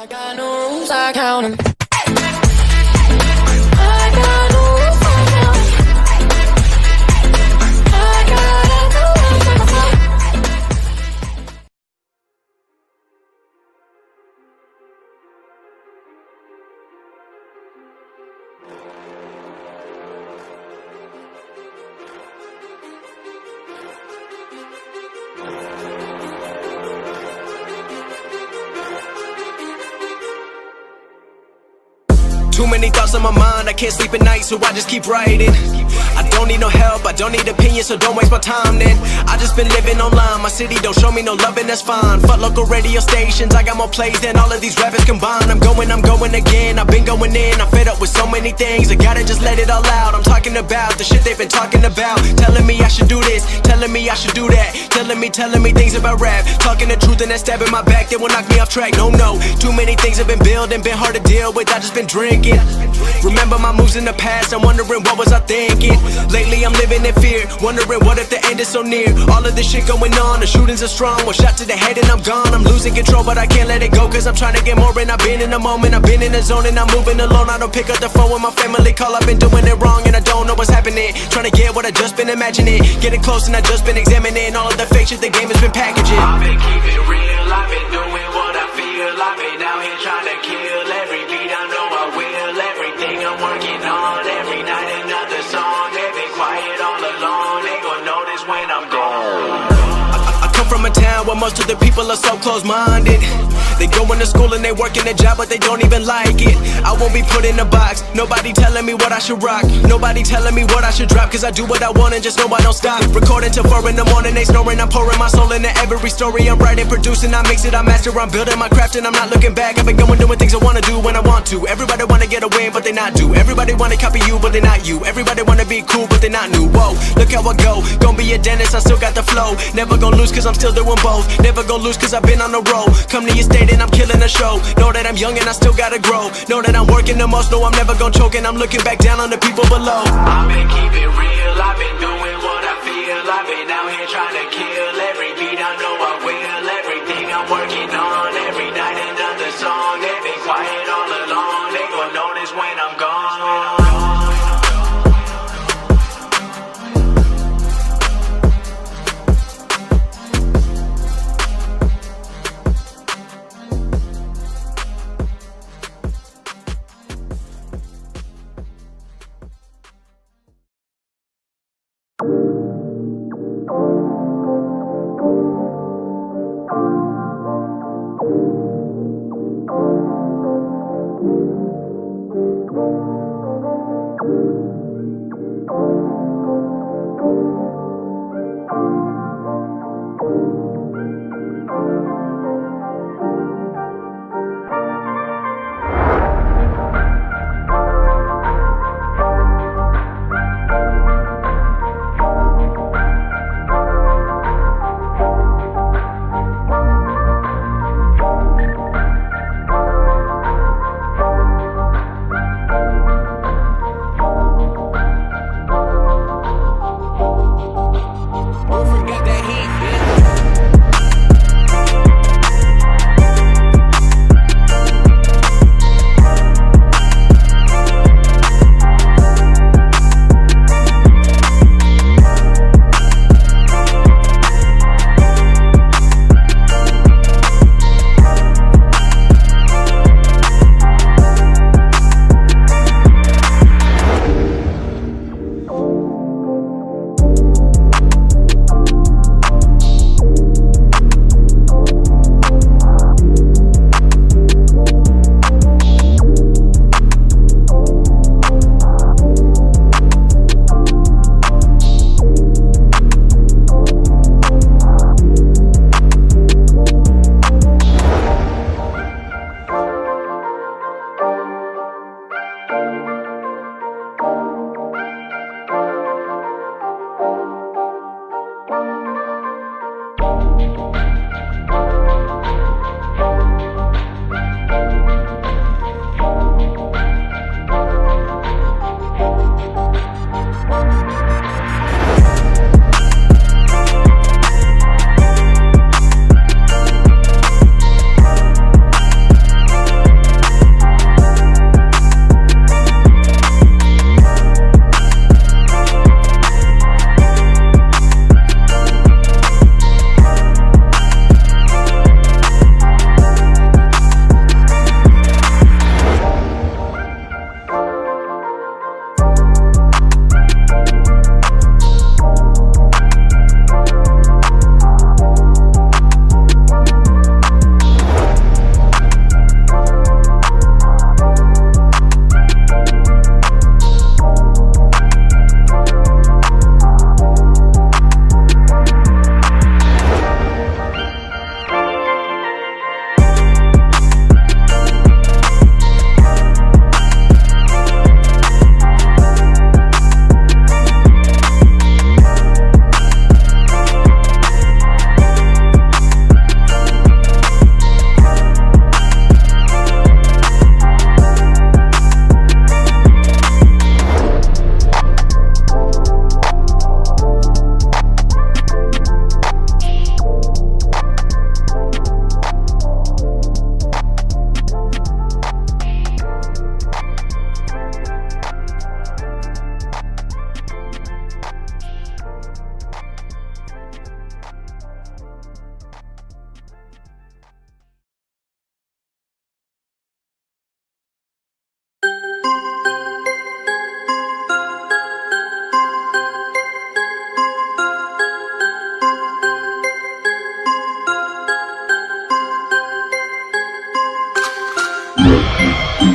got no rules, I count 'em. I got no rules, I count 'em. I got no rules, I count 'em. Too many thoughts on my mind, I can't sleep at night, so I just keep writing. I don't need no help, I don't need opinions, so don't waste my time then. I just been living online, my city don't show me no love and that's fine. Fuck local radio stations, I got more plays than all of these rappers combined. I'm going again, I've been going in, I'm fed up with so many things. I gotta just let it all out, I'm talking about the shit they've been talking about. Telling me I should do this, telling me I should do that. Telling me things about rap. Talking the truth and that stab in my back, that will knock me off track, no. Too many things have been building, been hard to deal with, I just been drinking. Remember my moves in the past, I'm wondering what was I thinking. Lately I'm living in fear, wondering what if the end is so near. All of this shit going on, the shootings are strong. One shot to the head and I'm gone. I'm losing control but I can't let it go, cause I'm trying to get more. And I've been in the moment, I've been in the zone, and I'm moving alone. I don't pick up the phone when my family call, I've been doing it wrong and I don't know what's happening. Trying to get what I just been imagining, getting close and I just been examining all of the fake shit the game has been packaging. I've been keeping real, I've been doing what I feel. I've been out here trying to kill every beat, I know I will. Everything I'm working on, every night another song. They've been quiet all along, they gon' notice when I'm gone. I come from a town where most of the people are so close-minded. They going to school and they working a job, but they don't even like it. I won't be put in a box, nobody telling me what I should rock. Nobody telling me what I should drop, cause I do what I want and just know I don't stop. Recording till 4 in the morning, they snoring. I'm pouring my soul into every story. I'm writing, producing, I mix it, I master. I'm building my craft and I'm not looking back. I've been going doing things I wanna do when I want to. Everybody wanna get a win, but they not do. Everybody wanna copy you, but they not you. Everybody wanna be cool, but they not new. Whoa, look how I go, gonna be a dentist, I still got the flow. Never gonna lose cause I'm still doing both. Never gonna lose cause I've been on the road. Come to your state and I'm killing the show. Know that I'm young and I still gotta grow. Know that I'm working the most, know I'm never gonna choke. And I'm looking back down on the people below. I've been keeping real, I've been doing what I feel. I've been out here trying to kill every beat, I know I will. Everything I'm working on, every night another song. They've been quiet all along, they gon' notice when I'm gone.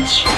Prelude.